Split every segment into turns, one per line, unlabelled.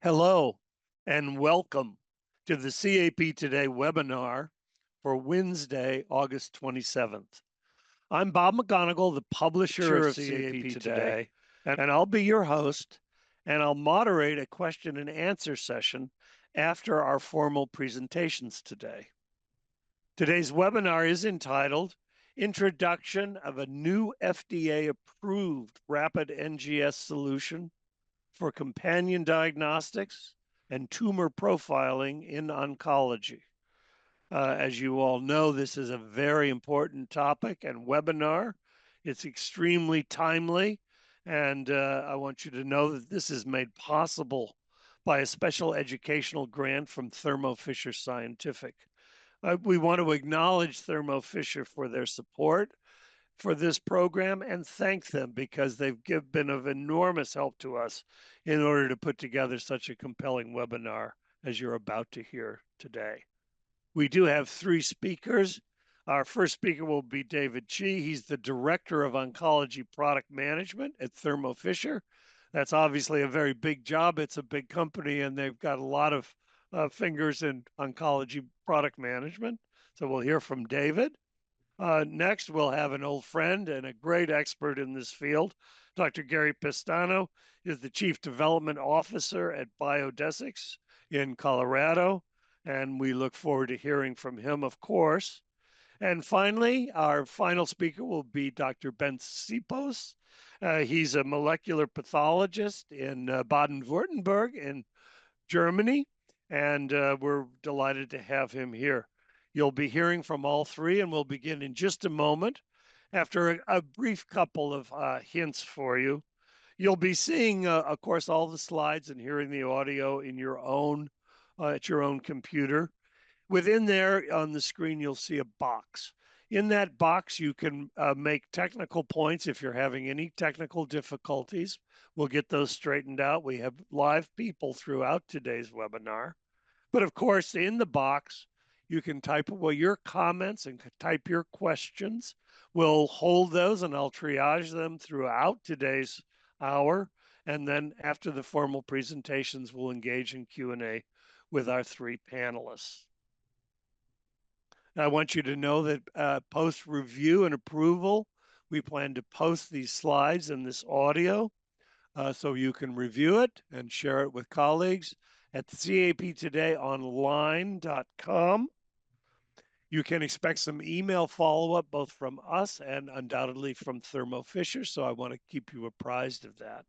Hello and welcome to the CAP Today webinar for Wednesday, August 27th. I'm Bob McGonigal, the publisher of CAP Today, and I'll be your host, and I'll moderate a question and answer session after our formal presentations today. Today's webinar is entitled Introduction of a New FDA-Approved Rapid NGS Solution for Companion Diagnostics and Tumor Profiling in Oncology. As you all know, this is a very important topic and webinar. It's extremely timely, and I want you to know that this is made possible by a special educational grant from Thermo Fisher Scientific. We want to acknowledge Thermo Fisher for their support for this program and thank them because they've been of enormous help to us in order to put together such a compelling webinar as you're about to hear today. We do have three speakers. Our first speaker will be David Chi. He's the Director of Oncology Product Management at Thermo Fisher. That's obviously a very big job. It's a big company and they've got a lot of fingers in oncology product management. So we'll hear from David. Next, we'll have an old friend and a great expert in this field. Dr. Gary Pestano is the Chief Development Officer at Biodesix in Colorado, and we look forward to hearing from him, of course. And finally, our final speaker will be Dr. Ben Sipos. He's a molecular pathologist in Baden-Württemberg in Germany, and we're delighted to have him here. You'll be hearing from all three, and we'll begin in just a moment. After a brief couple of hints for you, you'll be seeing, of course, all the slides and hearing the audio in your own at your own computer. Within there on the screen, you'll see a box. In that box, you can make technical points if you're having any technical difficulties. We'll get those straightened out. We have live people throughout today's webinar. But of course, in the box, you can type your comments and type your questions. We'll hold those and I'll triage them throughout today's hour. And then after the formal presentations, we'll engage in Q&A with our three panelists. I want you to know that post-review and approval, we plan to post these slides and this audio so you can review it and share it with colleagues at captodayonline.com. You can expect some email follow-up both from us and undoubtedly from Thermo Fisher, so I want to keep you apprised of that.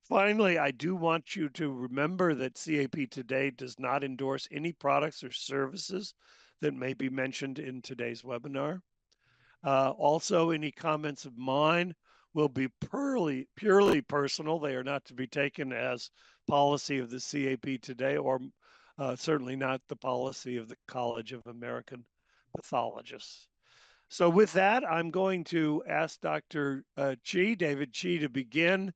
Finally, I do want you to remember that CAP Today does not endorse any products or services that may be mentioned in today's webinar. Also, any comments of mine will be purely personal. They are not to be taken as policy of the CAP Today or certainly not the policy of the College of American Pathologists. So with that, I'm going to ask Dr. David Chi, to begin.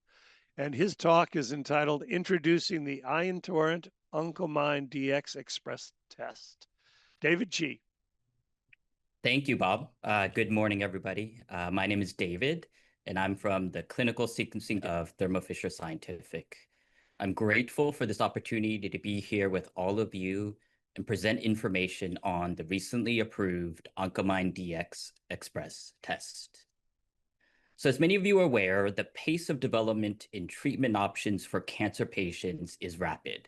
And his talk is entitled Introducing the Torrent Oncomine DX Express Test. David Chi.
Thank you, Bob. Good morning, everybody. My name is David, and I'm from the clinical sequencing of Thermo Fisher Scientific. I'm grateful for this opportunity to be here with all of you and present information on the recently approved Oncomine DX Express test. So as many of you are aware, the pace of development in treatment options for cancer patients is rapid.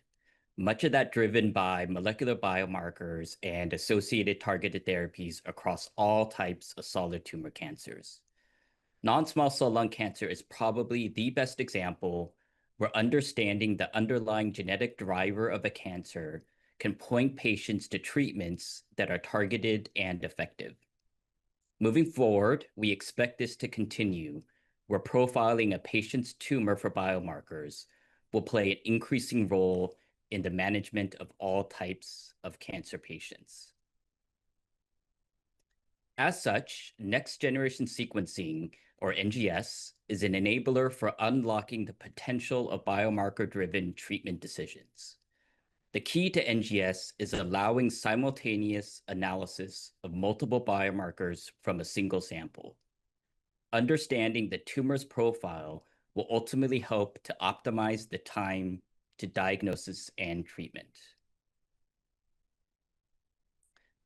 Much of that driven by molecular biomarkers and associated targeted therapies across all types of solid tumor cancers. Non-small cell lung cancer is probably the best example where understanding the underlying genetic driver of a cancer can point patients to treatments that are targeted and effective. Moving forward, we expect this to continue, where profiling a patient's tumor for biomarkers will play an increasing role in the management of all types of cancer patients. As such, next-generation sequencing, or NGS, is an enabler for unlocking the potential of biomarker-driven treatment decisions. The key to NGS is allowing simultaneous analysis of multiple biomarkers from a single sample. Understanding the tumor's profile will ultimately help to optimize the time to diagnosis and treatment.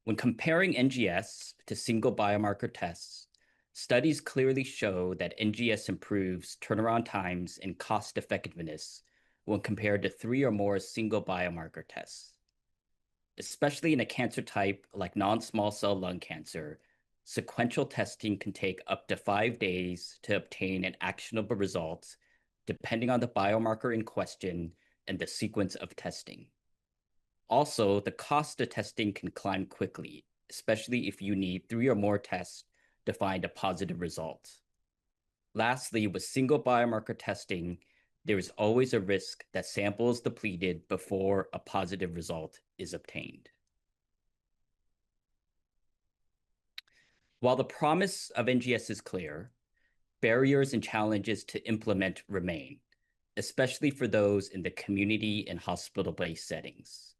When comparing NGS to single biomarker tests, studies clearly show that NGS improves turnaround times and cost effectiveness when compared to 3 or more single biomarker tests. Especially in a cancer type like non-small cell lung cancer, sequential testing can take up to 5 days to obtain an actionable result, depending on the biomarker in question and the sequence of testing. Also, the cost of testing can climb quickly, especially if you need 3 or more tests to find a positive result. Lastly, with single biomarker testing, there is always a risk that sample is depleted before a positive result is obtained. While the promise of NGS is clear, barriers and challenges to implement remain, especially for those in the community and hospital-based settings.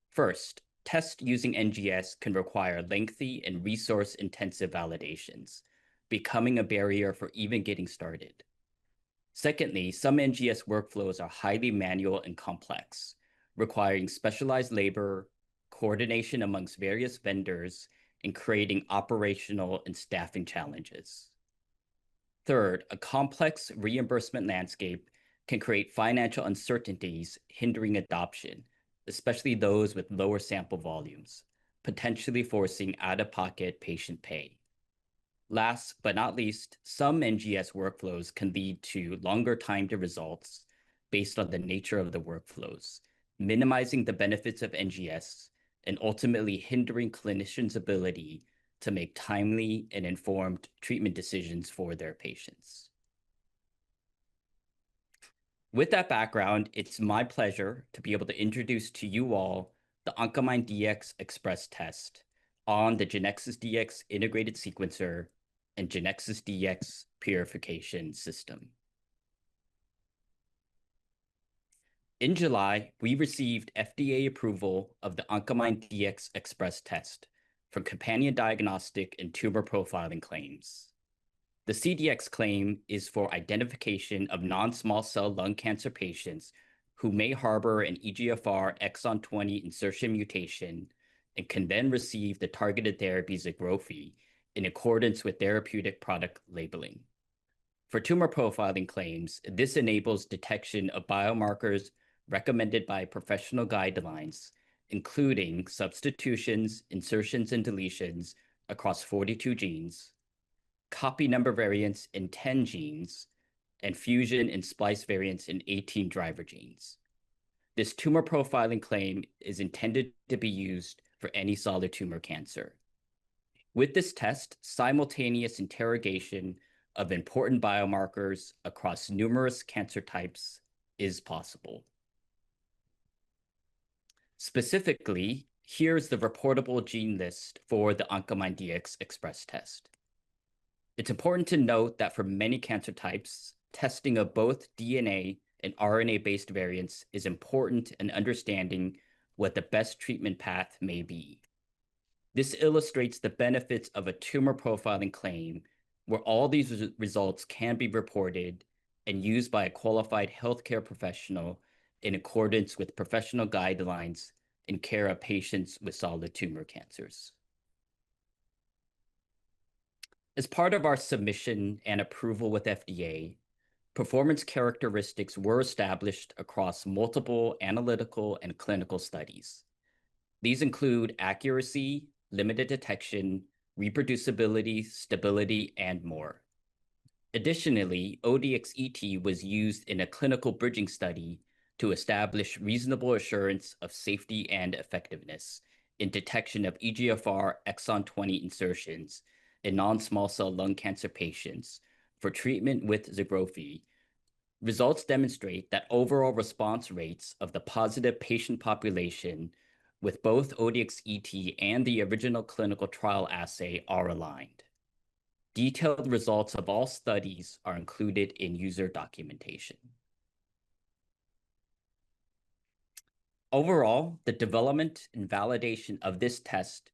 First, tests using NGS can require lengthy and resource-intensive validations, becoming a barrier for even getting started. Secondly, some NGS workflows are highly manual and complex, requiring specialized labor, coordination amongst various vendors, and creating operational and staffing challenges. Third, a complex reimbursement landscape can create financial uncertainties, hindering adoption, especially those with lower sample volumes, potentially forcing out-of-pocket patient pay. Last but not least, some NGS workflows can lead to longer time to results based on the nature of the workflows, minimizing the benefits of NGS and ultimately hindering clinicians' ability to make timely and informed treatment decisions for their patients. With that background, it's my pleasure to be able to introduce to you all the Oncomine Dx Express test on the Genexus Dx integrated sequencer and Genexus Dx purification system. In July, we received FDA approval of the Oncomine Dx Express test for companion diagnostic and tumor profiling claims. The CDX claim is for identification of non-small cell lung cancer patients who may harbor an EGFR exon 20 insertion mutation and can then receive the targeted therapy Xigrophy in accordance with therapeutic product labeling. For tumor profiling claims, this enables detection of biomarkers recommended by professional guidelines, including substitutions, insertions, and deletions across 42 genes, copy number variants in 10 genes, and fusion and splice variants in 18 driver genes. This tumor profiling claim is intended to be used for any solid tumor cancer. With this test, simultaneous interrogation of important biomarkers across numerous cancer types is possible. Specifically, here's the reportable gene list for the Oncomine Dx Express test. It's important to note that for many cancer types, testing of both DNA and RNA-based variants is important in understanding what the best treatment path may be. This illustrates the benefits of a tumor profiling claim where all these results can be reported and used by a qualified healthcare professional in accordance with professional guidelines in care of patients with solid tumor cancers. As part of our submission and approval with FDA, performance characteristics were established across multiple analytical and clinical studies. These include accuracy, limited detection, reproducibility, stability, and more. Additionally, ODX-ET was used in a clinical bridging study to establish reasonable assurance of safety and effectiveness in detection of EGFR exon 20 insertions in non-small cell lung cancer patients for treatment with Xigrophy. Results demonstrate that overall response rates of the positive patient population with both ODX-ET and the original clinical trial assay are aligned. Detailed results of all studies are included in user documentation. Overall, the development and validation of this test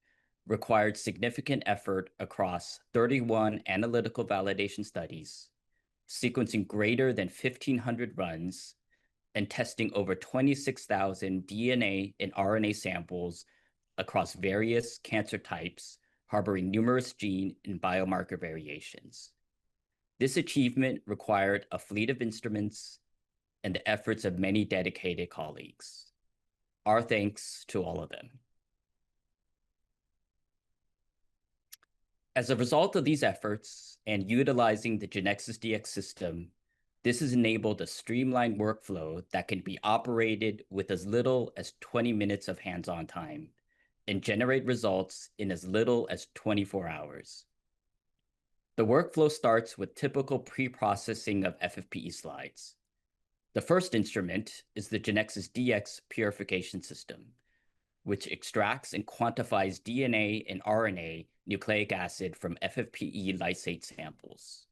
required significant effort across 31 analytical validation studies, sequencing greater than 1,500 runs, and testing over 26,000 DNA and RNA samples across various cancer types, harboring numerous gene and biomarker variations. This achievement required a fleet of instruments and the efforts of many dedicated colleagues. Our thanks to all of them. As a result of these efforts and utilizing the Genexus Dx system, this has enabled a streamlined workflow that can be operated with as little as 20 minutes of hands-on time and generate results in as little as 24 hours. The workflow starts with typical pre-processing of FFPE slides. The first instrument is the Genexus Dx purification system, which extracts and quantifies DNA and RNA nucleic acid from FFPE lysate samples.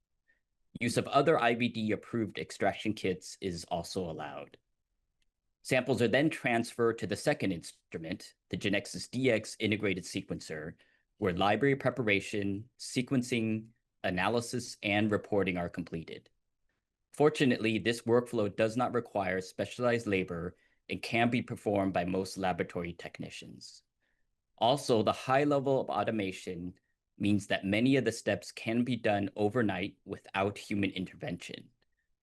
Use of other IVD-approved extraction kits is also allowed. Samples are then transferred to the second instrument, the Genexus Dx integrated sequencer, where library preparation, sequencing, analysis, and reporting are completed. Fortunately, this workflow does not require specialized labor and can be performed by most laboratory technicians. Also, the high level of automation means that many of the steps can be done overnight without human intervention,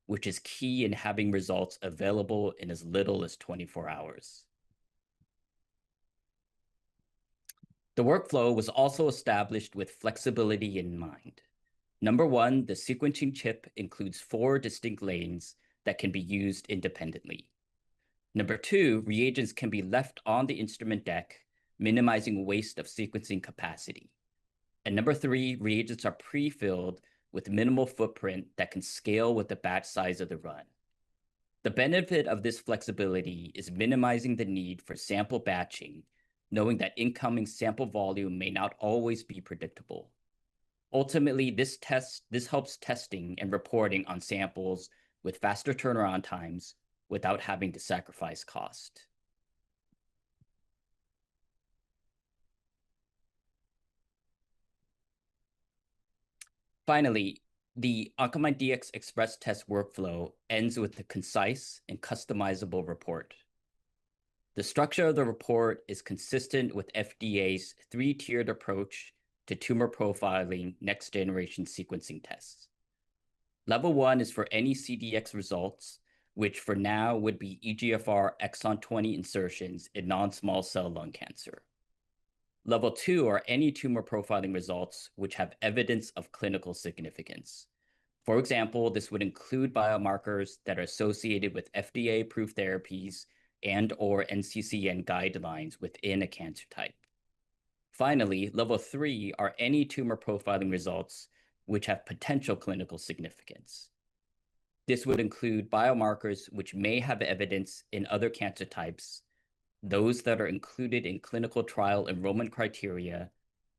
which is key in having results available in as little as 24 hours. The workflow was also established with flexibility in mind. Number one, the sequencing chip includes 4 distinct lanes that can be used independently. Number two, reagents can be left on the instrument deck, minimizing waste of sequencing capacity. And number three, reagents are pre-filled with minimal footprint that can scale with the batch size of the run. The benefit of this flexibility is minimizing the need for sample batching, knowing that incoming sample volume may not always be predictable. Ultimately, this helps testing and reporting on samples with faster turnaround times without having to sacrifice cost. Finally, the Oncomine Dx Express test workflow ends with a concise and customizable report. The structure of the report is consistent with FDA's 3-tiered approach to tumor profiling next-generation sequencing tests. Level 1 is for any CDX results, which for now would be EGFR exon 20 insertions in non-small cell lung cancer. Level 2 are any tumor profiling results which have evidence of clinical significance. For example, this would include biomarkers that are associated with FDA-approved therapies and/or NCCN guidelines within a cancer type. Finally, level 3 are any tumor profiling results which have potential clinical significance. This would include biomarkers which may have evidence in other cancer types, those that are included in clinical trial enrollment criteria,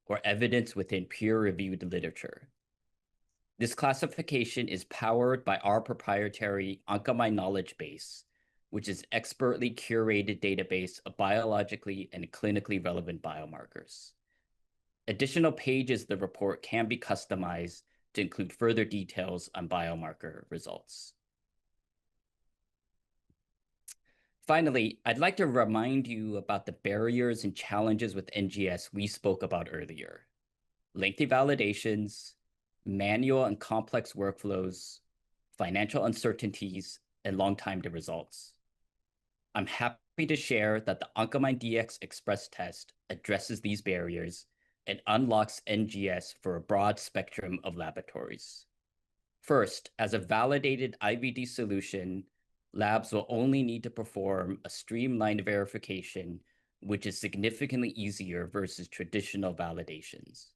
or evidence within peer-reviewed literature. This classification is powered by our proprietary Oncomine knowledge base, which is expertly curated database of biologically and clinically relevant biomarkers. Additional pages of the report can be customized to include further details on biomarker results. Finally, I'd like to remind you about the barriers and challenges with NGS we spoke about earlier. Lengthy validations, manual and complex workflows, financial uncertainties, and long time to results. I'm happy to share that the Oncomine Dx Express test addresses these barriers and unlocks NGS for a broad spectrum of laboratories. First, as a validated IVD solution, labs will only need to perform a streamlined verification, which is significantly easier versus traditional validations.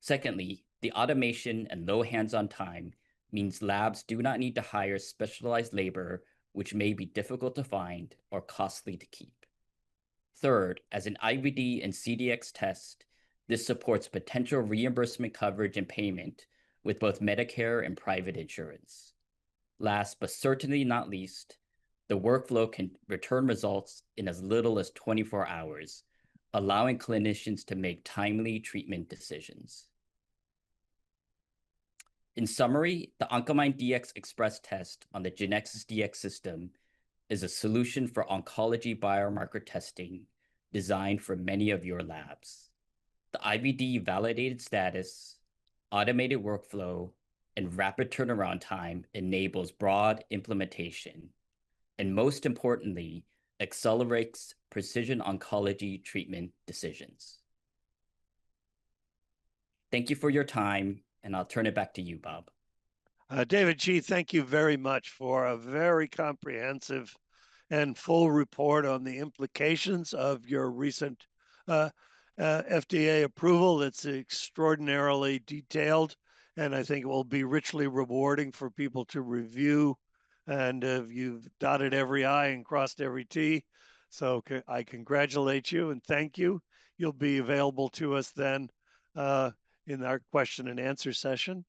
Secondly, the automation and low hands-on time means labs do not need to hire specialized labor, which may be difficult to find or costly to keep. Third, as an IVD and CDX test, this supports potential reimbursement coverage and payment with both Medicare and private insurance. Last, but certainly not least, the workflow can return results in as little as 24 hours, allowing clinicians to make timely treatment decisions. In summary, the Oncomine Dx Express test on the Genexus Dx system is a solution for oncology biomarker testing designed for many of your labs. The IVD validated status, automated workflow, and rapid turnaround time enables broad implementation, and most importantly, accelerates precision oncology treatment decisions. Thank you for your time, and I'll turn it back to you, Bob.
David G., thank you very much for a very comprehensive and full report on the implications of your recent FDA approval. It's extraordinarily detailed, and I think it will be richly rewarding for people to review. And you've dotted every I and crossed every T. So I congratulate you and thank you. You'll be available to us then in our question and answer session.